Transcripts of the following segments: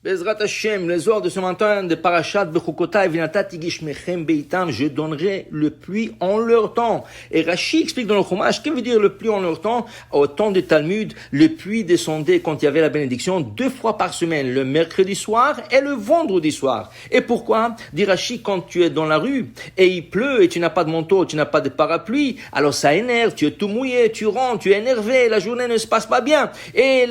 Bezrat Hashem, les ordres de ce matin de Parashat Bechukotai Vinatati Gishmechem Beitam, je donnerai le pluie en leur temps. Et Rashi explique dans le Chumash, que veut dire le pluie en leur temps? Au temps du Talmud, le pluie descendait quand il y avait la bénédiction 2 fois par semaine, le mercredi soir et le vendredi soir. Et pourquoi? Dit Rashi, quand tu es dans la rue et il pleut et tu n'as pas de manteau, tu n'as pas de parapluie, alors ça énerve, tu es tout mouillé, tu rentres, tu es énervé, la journée ne se passe pas bien. Et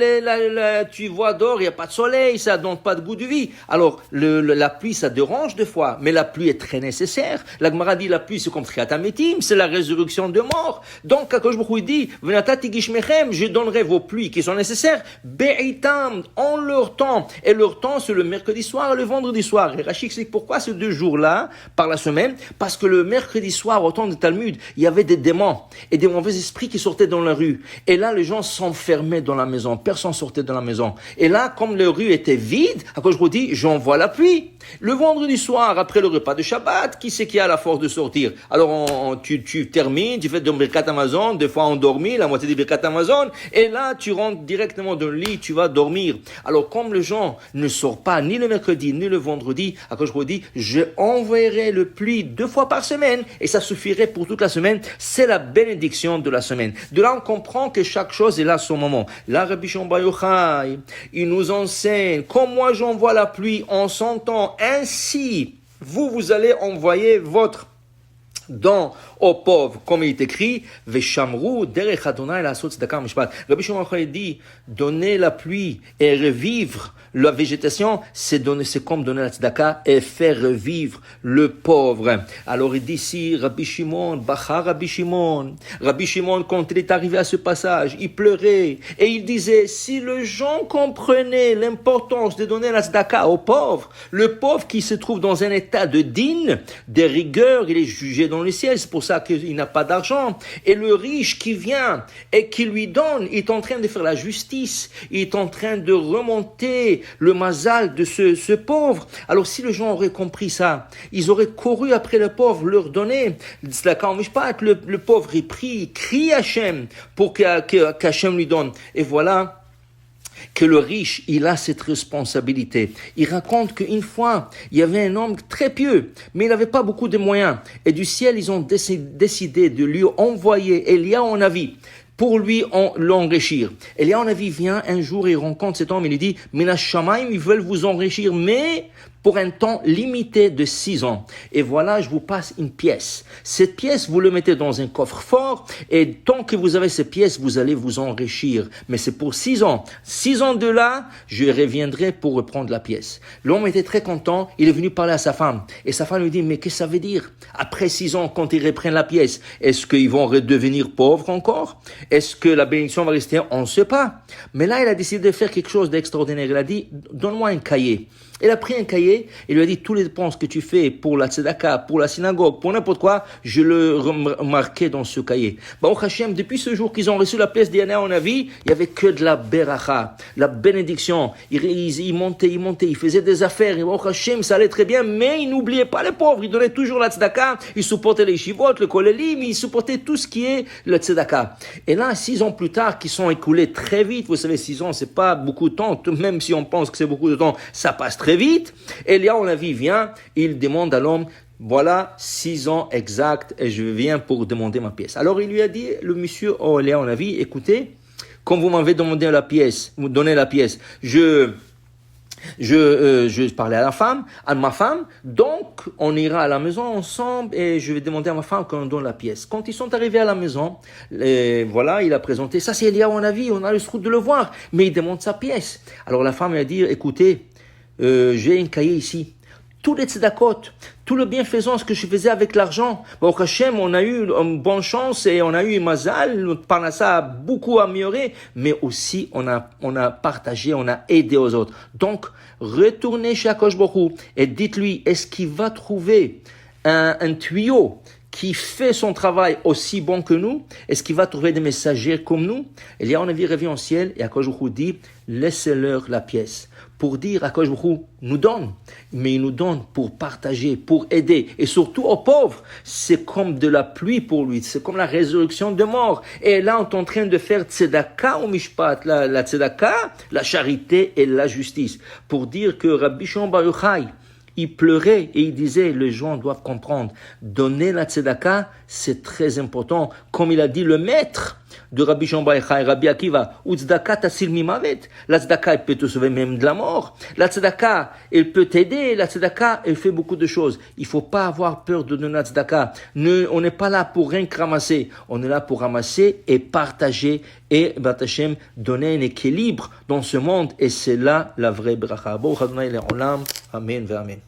tu vois dehors, il n'y a pas de soleil, ça donne pas de goût de vie. Alors, la pluie, ça dérange des fois, mais la pluie est très nécessaire. La Gemara dit, la pluie, c'est comme Triat Hametim, c'est la résurrection de mort. Donc, Akadosh Baruch Hu dit, Venatati Gishmechem, je donnerai vos pluies qui sont nécessaires, Be'itam, en leur temps. Et leur temps, c'est le mercredi soir et le vendredi soir. Et Rashi explique pourquoi ces 2 jours-là, par la semaine, parce que le mercredi soir, au temps du Talmud, il y avait des démons et des mauvais esprits qui sortaient dans la rue. Et là, les gens s'enfermaient dans la maison. Personne sortait de la maison. Et là, comme les rues étaient vides, quand je vous dis, j'envoie la pluie. Le vendredi soir, après le repas de Shabbat, qui c'est qui a la force de sortir? Alors, tu termines, tu fais de Birkat Amazon, des fois endormi, la moitié des Birkat Amazon, et là, tu rentres directement dans le lit, tu vas dormir. Alors, comme les gens ne sortent pas ni le mercredi, ni le vendredi, quand je vous dis, je enverrai le pluie 2 fois par semaine, et ça suffirait pour toute la semaine. C'est la bénédiction de la semaine. De là, on comprend que chaque chose est là à son moment. Là, Rabbi Shimon Bar Yochai, il nous enseigne, comme moi j'envoie la pluie en son temps, ainsi, vous allez envoyer votre don aux pauvres, comme il est écrit, Veshamru derech Adonai la'asot tzedaka mishpat. Rabbi Shimon Bar Yochai dit, donner la pluie et revivre la végétation, c'est comme donner la tzedaka et faire revivre le pauvre. Alors il dit ici, Rabbi Shimon, Bacha Rabbi Shimon, quand il est arrivé à ce passage, il pleurait et il disait, si les gens comprenaient l'importance de donner la tzedaka aux pauvres, le pauvre qui se trouve dans un état de dîne, de rigueur, il est jugé dans le ciel, c'est pour ça qu'il n'a pas d'argent. Et le riche qui vient et qui lui donne, il est en train de faire la justice, il est en train de remonter le mazal de ce pauvre. Alors si les gens auraient compris ça, ils auraient couru après le pauvre, leur donner le pauvre il prie, il crie à Hachem pour qu'Hachem lui donne. Et voilà que le riche, il a cette responsabilité. Il raconte qu'une fois, il y avait un homme très pieux, mais il n'avait pas beaucoup de moyens. Et du ciel, ils ont décidé de lui envoyer Elia en avis pour lui l'enrichir. Elia en avis vient un jour et il rencontre cet homme, il lui dit, Mina Shamaim, ils veulent vous enrichir, mais pour un temps limité de 6 ans. Et voilà, je vous passe une pièce. Cette pièce, vous le mettez dans un coffre-fort, et tant que vous avez cette pièce, vous allez vous enrichir. Mais c'est pour 6 ans. 6 ans de là, je reviendrai pour reprendre la pièce. L'homme était très content, il est venu parler à sa femme. Et sa femme lui dit, mais qu'est-ce que ça veut dire? Après 6 ans, quand ils reprennent la pièce, est-ce qu'ils vont redevenir pauvres encore? Est-ce que la bénédiction va rester? On ne sait pas. Mais là, il a décidé de faire quelque chose d'extraordinaire. Il a dit, donne-moi un cahier. Il a pris un cahier et lui a dit, tous les dépenses que tu fais pour la tzedaka, pour la synagogue, pour n'importe quoi, je le remarquais dans ce cahier. Baruch Hashem, depuis ce jour qu'ils ont reçu la pièce d'Yana en avis, il n'y avait que de la beracha, la bénédiction. Il montait, il faisait des affaires, et Baruch Hashem, ça allait très bien, mais il n'oubliait pas les pauvres, il donnait toujours la tzedaka, il supportait les shivot, le kolelim, il supportait tout ce qui est le tzedaka. Et là, 6 ans plus tard, qui sont écoulés très vite, vous savez, 6 ans, c'est pas beaucoup de temps, même si on pense que c'est beaucoup de temps, ça passe très vite. Elia, on la vie, vient, il demande à l'homme, voilà 6 ans exact et je viens pour demander ma pièce. Alors il lui a dit, le monsieur, Elia, on la vie, écoutez, quand vous m'avez demandé la pièce, vous donnez la pièce, je parlais à ma femme, donc on ira à la maison ensemble et je vais demander à ma femme qu'on donne la pièce. Quand ils sont arrivés à la maison, voilà, il a présenté, ça c'est Elia, on a vu, on a le scrut de le voir, mais il demande sa pièce. Alors la femme a dit, écoutez, j'ai un cahier ici. Tous les tzedakot, tout le bienfaisance que je faisais avec l'argent. Baruch Hashem, on a eu une bonne chance et on a eu mazal, notre parnassa a beaucoup amélioré, mais aussi on a partagé, on a aidé aux autres. Donc, retournez chez Akadosh Baruch Hu et dites-lui, est-ce qu'il va trouver un tuyau qui fait son travail aussi bon que nous? Est-ce qu'il va trouver des messagers comme nous? Eliyahu Navi revient au ciel et Akadosh Baruch Hu dit, laissez-leur la pièce. Pour dire Akadosh Baruch Hu nous donne, mais il nous donne pour partager, pour aider, et surtout aux pauvres. C'est comme de la pluie pour lui, c'est comme la résurrection de mort. Et là, on est en train de faire tzedaka au mishpat, la tzedaka, la charité et la justice. Pour dire que Rabbi Shimon Bar Yochai, il pleurait et il disait, les gens doivent comprendre, donner la tzedaka, c'est très important. Comme il a dit le maître de Rabbi Shimon Bar Yochai, Rabbi Akiva, ou tzedaka tasil mimavet. La tzedaka, elle peut te sauver même de la mort. La tzedaka, elle peut t'aider. La tzedaka, elle fait beaucoup de choses. Il faut pas avoir peur de donner la tzedaka. On n'est pas là pour rien que ramasser. On est là pour ramasser et partager et, Hashem, donner un équilibre dans ce monde. Et c'est là la vraie bracha. Amen, amen.